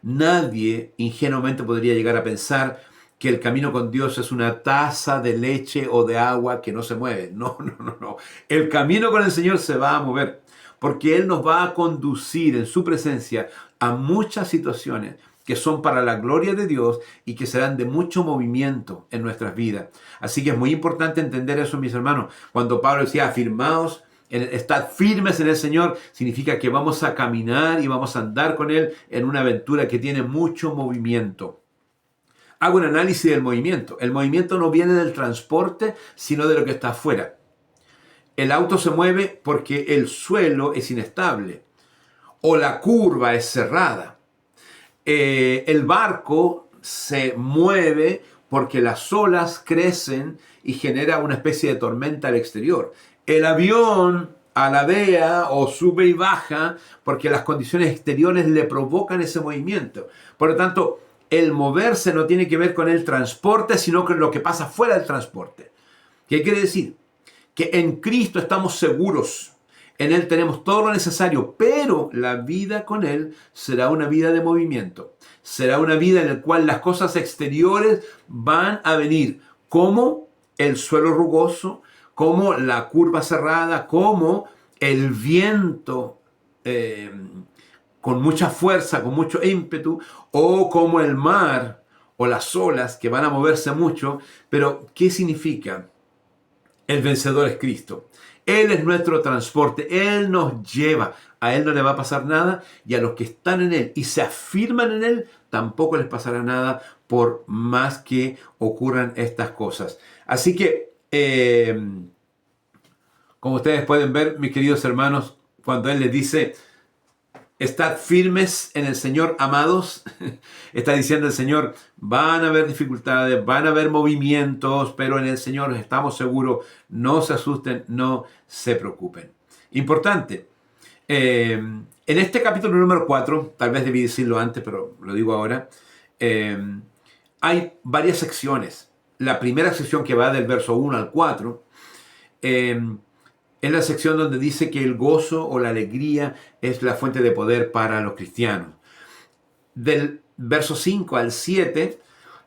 Nadie ingenuamente podría llegar a pensar que el camino con Dios es una taza de leche o de agua que no se mueve. No, no, no, no. El camino con el Señor se va a mover porque Él nos va a conducir en su presencia a muchas situaciones que son para la gloria de Dios y que serán de mucho movimiento en nuestras vidas. Así que es muy importante entender eso, mis hermanos. Cuando Pablo decía, afirmaos, estad firmes en el Señor, significa que vamos a caminar y vamos a andar con Él en una aventura que tiene mucho movimiento. Hago un análisis del movimiento. El movimiento no viene del transporte, sino de lo que está afuera. El auto se mueve porque el suelo es inestable o la curva es cerrada. El barco se mueve porque las olas crecen y genera una especie de tormenta al exterior. El avión aladea o sube y baja porque las condiciones exteriores le provocan ese movimiento. Por lo tanto, el moverse no tiene que ver con el transporte, sino con lo que pasa fuera del transporte. ¿Qué quiere decir? Que en Cristo estamos seguros. En Él tenemos todo lo necesario, pero la vida con Él será una vida de movimiento. Será una vida en la cual las cosas exteriores van a venir, como el suelo rugoso, como la curva cerrada, como el viento con mucha fuerza, con mucho ímpetu, o como el mar o las olas que van a moverse mucho. Pero, ¿qué significa? El vencedor es Cristo. Él es nuestro transporte. Él nos lleva. A Él no le va a pasar nada. Y a los que están en Él y se afirman en Él, tampoco les pasará nada por más que ocurran estas cosas. Así que, como ustedes pueden ver, mis queridos hermanos, cuando Él les dice, estad firmes en el Señor, amados, está diciendo el Señor, van a haber dificultades, van a haber movimientos, pero en el Señor estamos seguros, no se asusten, no se preocupen. Importante, en este capítulo número 4, tal vez debí decirlo antes, pero lo digo ahora, hay varias secciones. La primera sección, que va del verso 1 al 4, es la sección donde dice que el gozo o la alegría es la fuente de poder para los cristianos. Del verso 5 al 7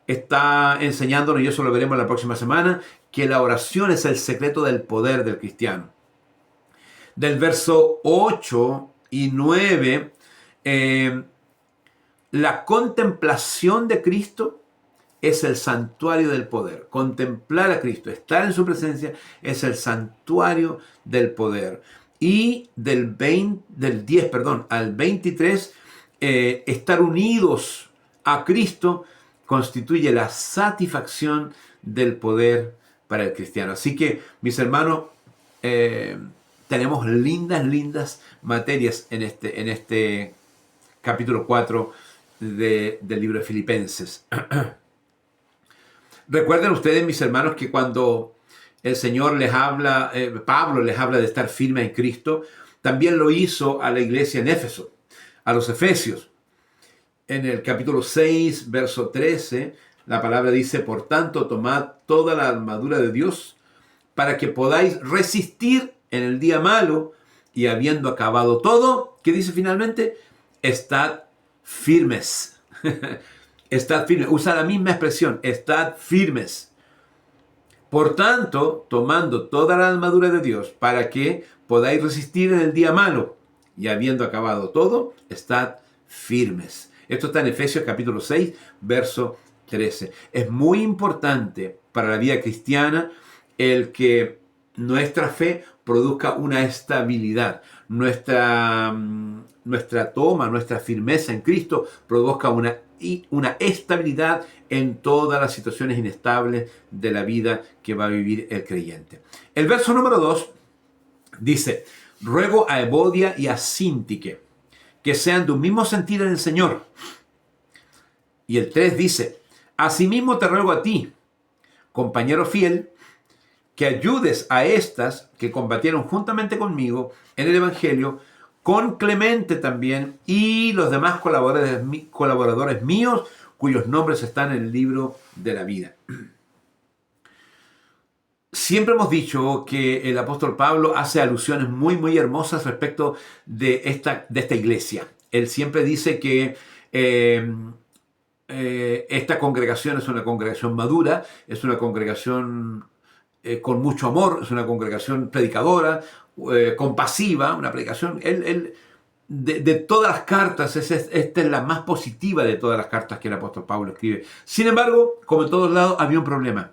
está enseñándonos, y eso lo veremos la próxima semana, que la oración es el secreto del poder del cristiano. Del verso 8 y 9, la contemplación de Cristo es el santuario del poder. Contemplar a Cristo, estar en su presencia, es el santuario del poder. Y del 10 al 23, estar unidos a Cristo constituye la satisfacción del poder para el cristiano. Así que, mis hermanos, tenemos lindas materias en este capítulo 4 del libro de Filipenses. Recuerden ustedes, mis hermanos, que cuando el Señor les habla, Pablo les habla de estar firme en Cristo, también lo hizo a la iglesia en Éfeso, a los efesios. En el capítulo 6, verso 13, la palabra dice, por tanto, tomad toda la armadura de Dios para que podáis resistir en el día malo y habiendo acabado todo, ¿qué dice finalmente? Estad firmes. Estad firmes, usa la misma expresión, estad firmes. Por tanto, tomando toda la armadura de Dios para que podáis resistir en el día malo y habiendo acabado todo, estad firmes. Esto está en Efesios capítulo 6, verso 13. Es muy importante para la vida cristiana el que nuestra fe produzca una estabilidad. Nuestra firmeza en Cristo produzca una estabilidad en todas las situaciones inestables de la vida que va a vivir el creyente. El verso número 2 dice, ruego a Evodia y a Síntique que sean de un mismo sentir en el Señor. Y el 3 dice, asimismo te ruego a ti, compañero fiel, que ayudes a estas que combatieron juntamente conmigo en el Evangelio, con Clemente también y los demás colaboradores míos, cuyos nombres están en el libro de la vida. Siempre hemos dicho que el apóstol Pablo hace alusiones muy, muy hermosas respecto de esta iglesia. Él siempre dice que esta congregación es una congregación madura, es una congregación con mucho amor, es una congregación predicadora, compasiva, una predicación. De todas las cartas, esta es la más positiva de todas las cartas que el apóstol Pablo escribe. Sin embargo, como en todos lados, había un problema.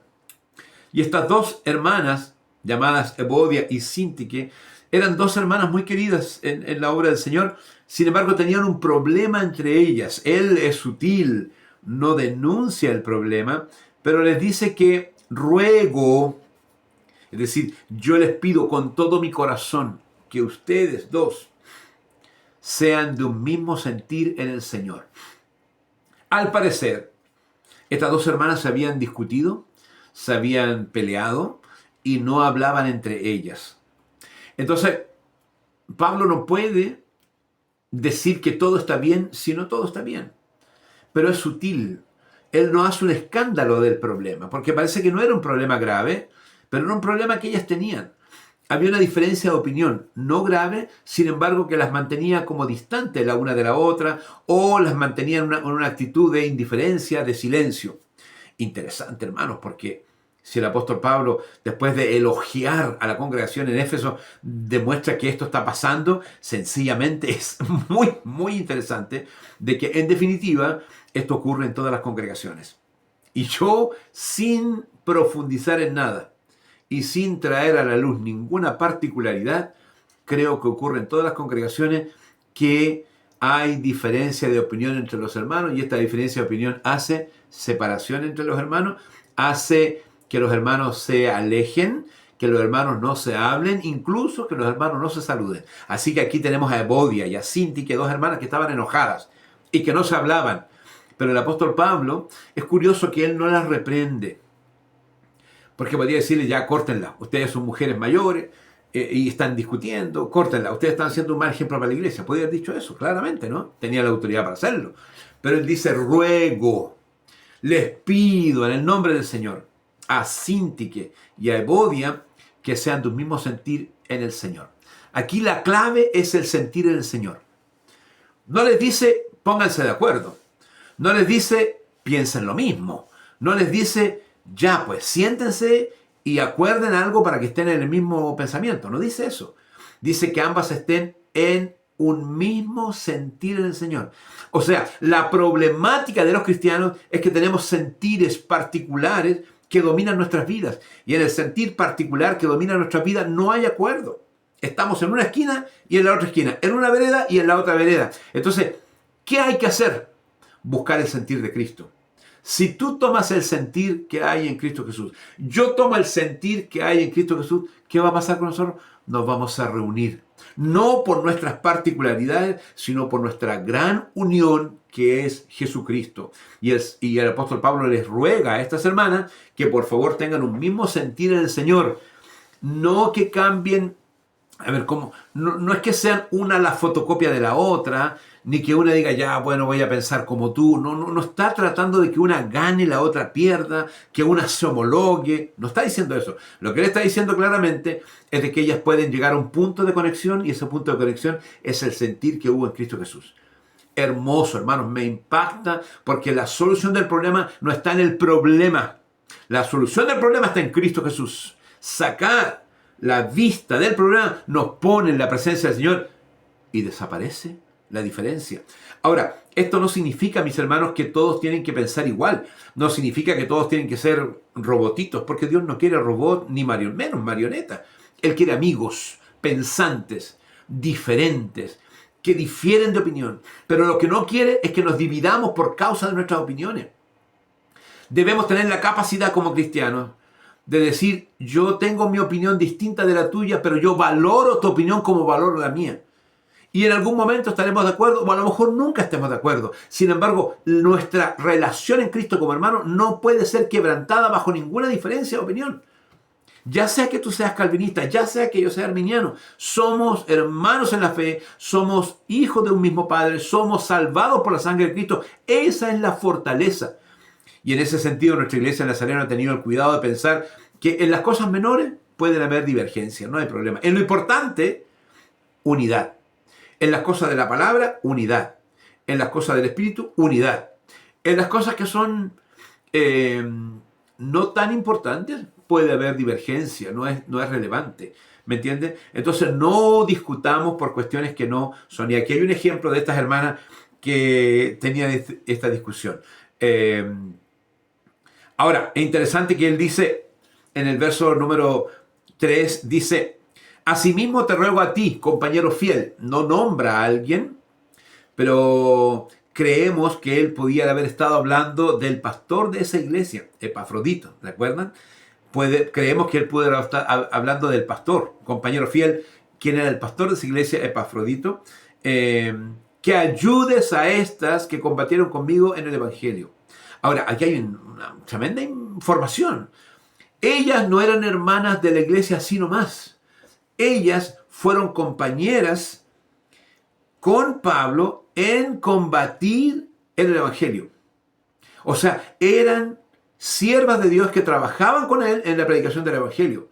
Y estas dos hermanas, llamadas Evodia y Síntique, eran dos hermanas muy queridas en la obra del Señor. Sin embargo, tenían un problema entre ellas. Él es sutil, no denuncia el problema, pero les dice que ruego, es decir, yo les pido con todo mi corazón que ustedes dos sean de un mismo sentir en el Señor. Al parecer, estas dos hermanas se habían discutido, se habían peleado y no hablaban entre ellas. Entonces, Pablo no puede decir que todo está bien si no todo está bien. Pero es sutil. Él no hace un escándalo del problema, porque parece que no era un problema grave, pero era un problema que ellas tenían. Había una diferencia de opinión, no grave, sin embargo que las mantenía como distantes la una de la otra, o las mantenía en una actitud de indiferencia, de silencio. Interesante, hermanos, porque si el apóstol Pablo, después de elogiar a la congregación en Éfeso, demuestra que esto está pasando, sencillamente es muy, muy interesante de que, en definitiva, esto ocurre en todas las congregaciones. Y yo, sin profundizar en nada y sin traer a la luz ninguna particularidad, creo que ocurre en todas las congregaciones que hay diferencia de opinión entre los hermanos, y esta diferencia de opinión hace separación entre los hermanos, hace que los hermanos se alejen, que los hermanos no se hablen, incluso que los hermanos no se saluden. Así que aquí tenemos a Evodia y a Síntique, dos hermanas que estaban enojadas y que no se hablaban. Pero el apóstol Pablo, es curioso que él no las reprende, porque podría decirle, ya, córtenla, ustedes son mujeres mayores y están discutiendo, córtenla, ustedes están siendo un mal ejemplo para la iglesia. Podría haber dicho eso, claramente, ¿no? Tenía la autoridad para hacerlo. Pero él dice, ruego, les pido en el nombre del Señor, a Síntique y a Evodia, que sean de un mismo sentir en el Señor. Aquí la clave es el sentir en el Señor. No les dice, pónganse de acuerdo. No les dice, piensen lo mismo. No les dice, ya pues, siéntense y acuerden algo para que estén en el mismo pensamiento. No dice eso. Dice que ambas estén en un mismo sentir en el Señor. O sea, la problemática de los cristianos es que tenemos sentires particulares que dominan nuestras vidas. Y en el sentir particular que domina nuestras vidas no hay acuerdo. Estamos en una esquina y en la otra esquina, en una vereda y en la otra vereda. Entonces, ¿qué hay que hacer? Buscar el sentir de Cristo. Si tú tomas el sentir que hay en Cristo Jesús, yo tomo el sentir que hay en Cristo Jesús, ¿qué va a pasar con nosotros? Nos vamos a reunir. No por nuestras particularidades, sino por nuestra gran unión que es Jesucristo. Y el apóstol Pablo les ruega a estas hermanas que por favor tengan un mismo sentir en el Señor. No que cambien, no es que sean una la fotocopia de la otra, ni que una diga, ya, bueno, voy a pensar como tú. No está tratando de que una gane, la otra pierda, que una se homologue. No está diciendo eso. Lo que él está diciendo claramente es de que ellas pueden llegar a un punto de conexión, y ese punto de conexión es el sentir que hubo en Cristo Jesús. Hermoso, hermanos, me impacta, porque la solución del problema no está en el problema. La solución del problema está en Cristo Jesús. Sacar la vista del problema nos pone en la presencia del Señor y desaparece la diferencia. Ahora, esto no significa, mis hermanos, que todos tienen que pensar igual. No significa que todos tienen que ser robotitos, porque Dios no quiere robot ni menos marioneta. Él quiere amigos, pensantes, diferentes, que difieren de opinión. Pero lo que no quiere es que nos dividamos por causa de nuestras opiniones. Debemos tener la capacidad como cristianos de decir, yo tengo mi opinión distinta de la tuya, pero yo valoro tu opinión como valoro la mía. Y en algún momento estaremos de acuerdo, o a lo mejor nunca estemos de acuerdo. Sin embargo, nuestra relación en Cristo como hermanos no puede ser quebrantada bajo ninguna diferencia de opinión. Ya sea que tú seas calvinista, ya sea que yo sea arminiano, somos hermanos en la fe, somos hijos de un mismo Padre, somos salvados por la sangre de Cristo. Esa es la fortaleza. Y en ese sentido nuestra iglesia nazarena ha tenido el cuidado de pensar que en las cosas menores pueden haber divergencias, no hay problema. En lo importante, unidad. En las cosas de la palabra, unidad. En las cosas del Espíritu, unidad. En las cosas que son no tan importantes, puede haber divergencia, no es relevante. ¿Me entienden? Entonces no discutamos por cuestiones que no son. Y aquí hay un ejemplo de estas hermanas que tenían esta discusión. Ahora, es interesante que él dice, en el verso número 3, dice, asimismo te ruego a ti, compañero fiel. No nombra a alguien, pero creemos que él podía haber estado hablando del pastor de esa iglesia, Epafrodito, ¿recuerdan? Creemos que él pudo haber estado hablando del pastor, compañero fiel, quien era el pastor de esa iglesia, Epafrodito, que ayudes a estas que combatieron conmigo en el Evangelio. Ahora, aquí hay una tremenda información. Ellas no eran hermanas de la iglesia así nomás. Ellas fueron compañeras con Pablo en combatir en el Evangelio. O sea, eran siervas de Dios que trabajaban con él en la predicación del Evangelio.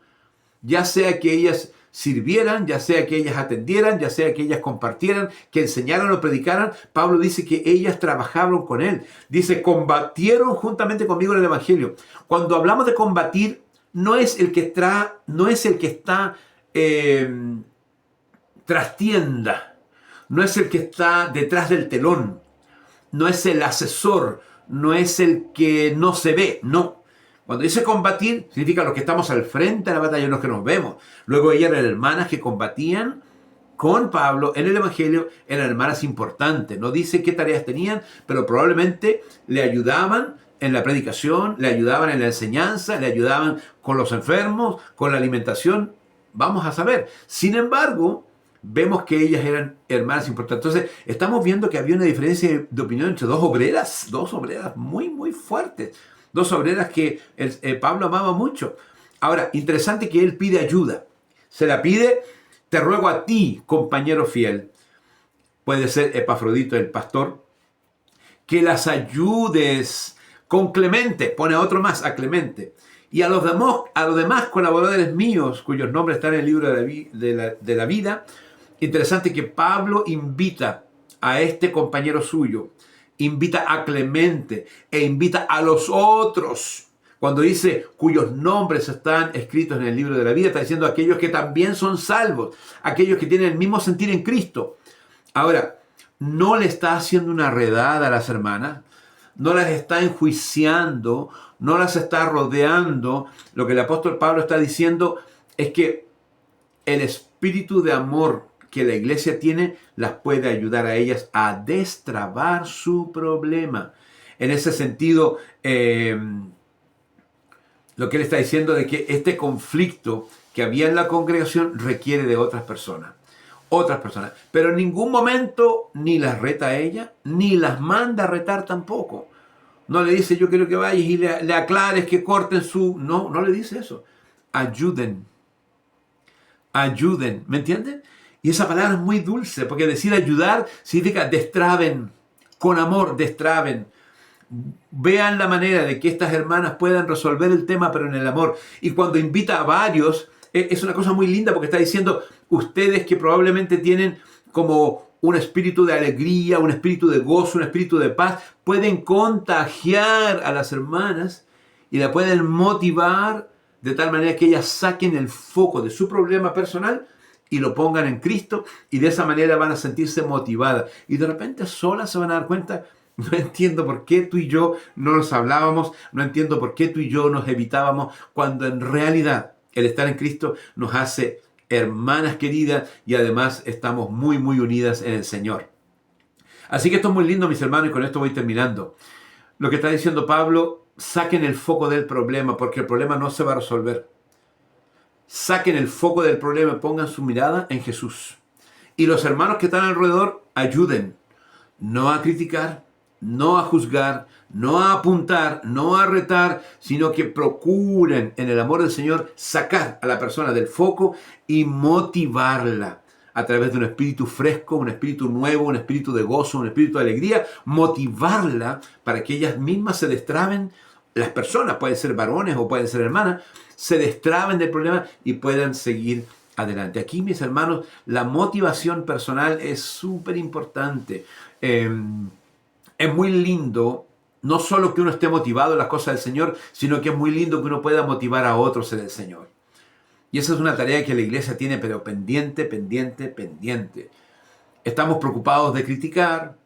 Ya sea que ellas sirvieran, ya sea que ellas atendieran, ya sea que ellas compartieran, que enseñaran o predicaran, Pablo dice que ellas trabajaron con él. Dice, combatieron juntamente conmigo en el Evangelio. Cuando hablamos de combatir, no es el que está tras tienda, no es el que está detrás del telón, no es el asesor, no es el que no se ve, no. Cuando dice combatir, significa los que estamos al frente de la batalla, los que nos vemos. Luego ellas eran hermanas que combatían con Pablo en el Evangelio, eran hermanas importantes. No dice qué tareas tenían, pero probablemente le ayudaban en la predicación, le ayudaban en la enseñanza, le ayudaban con los enfermos, con la alimentación. Vamos a saber. Sin embargo, vemos que ellas eran hermanas importantes. Entonces, estamos viendo que había una diferencia de opinión entre dos obreras muy, muy fuertes. Dos obreras que Pablo amaba mucho. Ahora, interesante que él pide ayuda. Se la pide, te ruego a ti, compañero fiel. Puede ser Epafrodito, el pastor, que las ayudes con Clemente. Pone a otro más, a Clemente. Y a los demás colaboradores míos, cuyos nombres están en el libro de la vida. Interesante que Pablo invita a este compañero suyo, invita a Clemente e invita a los otros. Cuando dice cuyos nombres están escritos en el libro de la vida, está diciendo aquellos que también son salvos, aquellos que tienen el mismo sentir en Cristo. Ahora, no le está haciendo una redada a las hermanas, no las está enjuiciando, no las está rodeando. Lo que el apóstol Pablo está diciendo es que el espíritu de amor que la iglesia tiene las puede ayudar a ellas a destrabar su problema. En ese sentido, lo que él está diciendo de que este conflicto que había en la congregación requiere de otras personas. Pero en ningún momento ni las reta a ella, ni las manda a retar tampoco. No le dice, yo quiero que vayas y le aclares que corten su... No le dice eso. Ayuden, ¿me entienden? Y esa palabra es muy dulce, porque decir ayudar significa destraben, con amor, destraben. Vean la manera de que estas hermanas puedan resolver el tema, pero en el amor. Y cuando invita a varios, es una cosa muy linda, porque está diciendo, ustedes que probablemente tienen como un espíritu de alegría, un espíritu de gozo, un espíritu de paz, pueden contagiar a las hermanas y la pueden motivar de tal manera que ellas saquen el foco de su problema personal y lo pongan en Cristo, y de esa manera van a sentirse motivadas. Y de repente solas se van a dar cuenta, no entiendo por qué tú y yo no nos hablábamos, no entiendo por qué tú y yo nos evitábamos, cuando en realidad el estar en Cristo nos hace hermanas queridas y además estamos muy, muy unidas en el Señor. Así que esto es muy lindo, mis hermanos, y con esto voy terminando. Lo que está diciendo Pablo, saquen el foco del problema, porque el problema no se va a resolver. Saquen el foco del problema, pongan su mirada en Jesús. Y los hermanos que están alrededor, ayuden. No a criticar, no a juzgar, no a apuntar, no a retar, sino que procuren en el amor del Señor sacar a la persona del foco y motivarla a través de un espíritu fresco, un espíritu nuevo, un espíritu de gozo, un espíritu de alegría, motivarla para que ellas mismas se destraben, las personas, pueden ser varones o pueden ser hermanas, se destraben del problema y puedan seguir adelante. Aquí, mis hermanos, la motivación personal es súper importante. Es muy lindo, no solo que uno esté motivado en las cosas del Señor, sino que es muy lindo que uno pueda motivar a otros en el Señor. Y esa es una tarea que la iglesia tiene, pero pendiente. Estamos preocupados de criticar,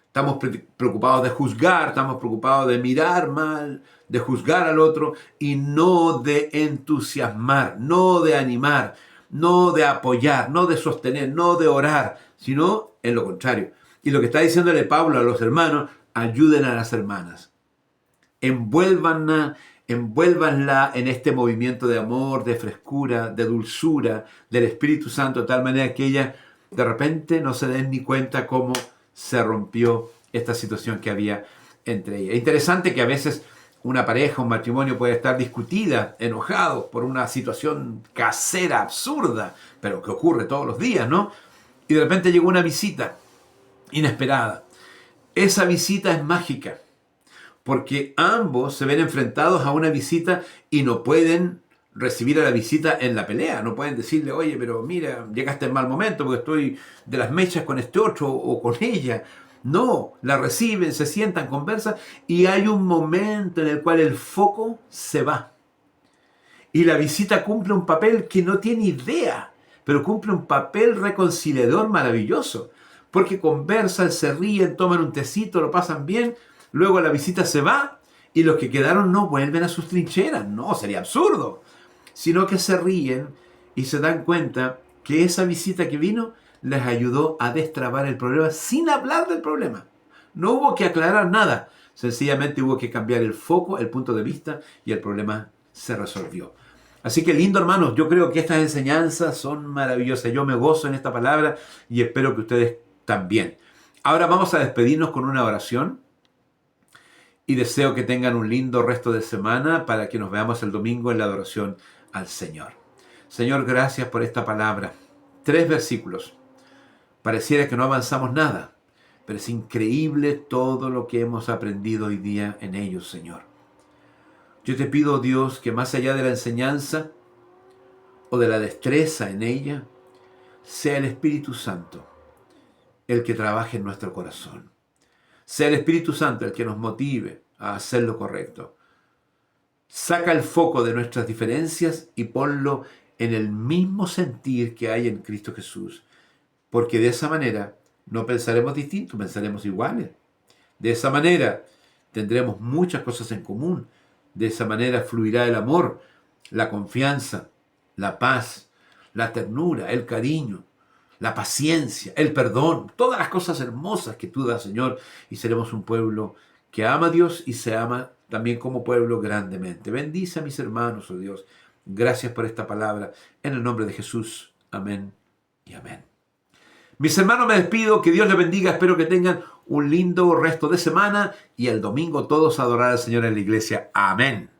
estamos preocupados de juzgar, estamos preocupados de mirar mal, de juzgar al otro y no de entusiasmar, no de animar, no de apoyar, no de sostener, no de orar, sino en lo contrario. Y lo que está diciéndole Pablo a los hermanos, ayuden a las hermanas. Envuélvanla en este movimiento de amor, de frescura, de dulzura del Espíritu Santo, de tal manera que ellas de repente no se den ni cuenta cómo se rompió esta situación que había entre ellas. Es interesante que a veces una pareja, un matrimonio puede estar discutida, enojado por una situación casera, absurda, pero que ocurre todos los días, ¿no? Y de repente llegó una visita inesperada. Esa visita es mágica, porque ambos se ven enfrentados a una visita y no pueden recibir a la visita en la pelea. No pueden decirle, oye, pero mira, llegaste en mal momento porque estoy de las mechas con este otro o con ella. No, la reciben, se sientan, conversan y hay un momento en el cual el foco se va. Y la visita cumple un papel que no tiene idea, pero cumple un papel reconciliador maravilloso. Porque conversan, se ríen, toman un tecito, lo pasan bien, luego la visita se va y los que quedaron no vuelven a sus trincheras. No, sería absurdo. Sino que se ríen y se dan cuenta que esa visita que vino les ayudó a destrabar el problema sin hablar del problema. No hubo que aclarar nada. Sencillamente hubo que cambiar el foco, el punto de vista y el problema se resolvió. Así que lindo, hermanos, yo creo que estas enseñanzas son maravillosas. Yo me gozo en esta palabra y espero que ustedes también. Ahora vamos a despedirnos con una oración y deseo que tengan un lindo resto de semana para que nos veamos el domingo en la adoración al Señor. Señor, gracias por esta palabra. 3 versículos. Pareciera que no avanzamos nada, pero es increíble todo lo que hemos aprendido hoy día en ellos, Señor. Yo te pido, Dios, que más allá de la enseñanza o de la destreza en ella, sea el Espíritu Santo el que trabaje en nuestro corazón. Sea el Espíritu Santo el que nos motive a hacer lo correcto. Saca el foco de nuestras diferencias y ponlo en el mismo sentir que hay en Cristo Jesús. Porque de esa manera no pensaremos distintos, pensaremos iguales. De esa manera tendremos muchas cosas en común. De esa manera fluirá el amor, la confianza, la paz, la ternura, el cariño, la paciencia, el perdón, todas las cosas hermosas que tú das, Señor, y seremos un pueblo que ama a Dios y se ama también como pueblo grandemente. Bendice a mis hermanos, oh Dios. Gracias por esta palabra. En el nombre de Jesús. Amén y amén. Mis hermanos, me despido. Que Dios les bendiga. Espero que tengan un lindo resto de semana y el domingo todos a adorar al Señor en la iglesia. Amén.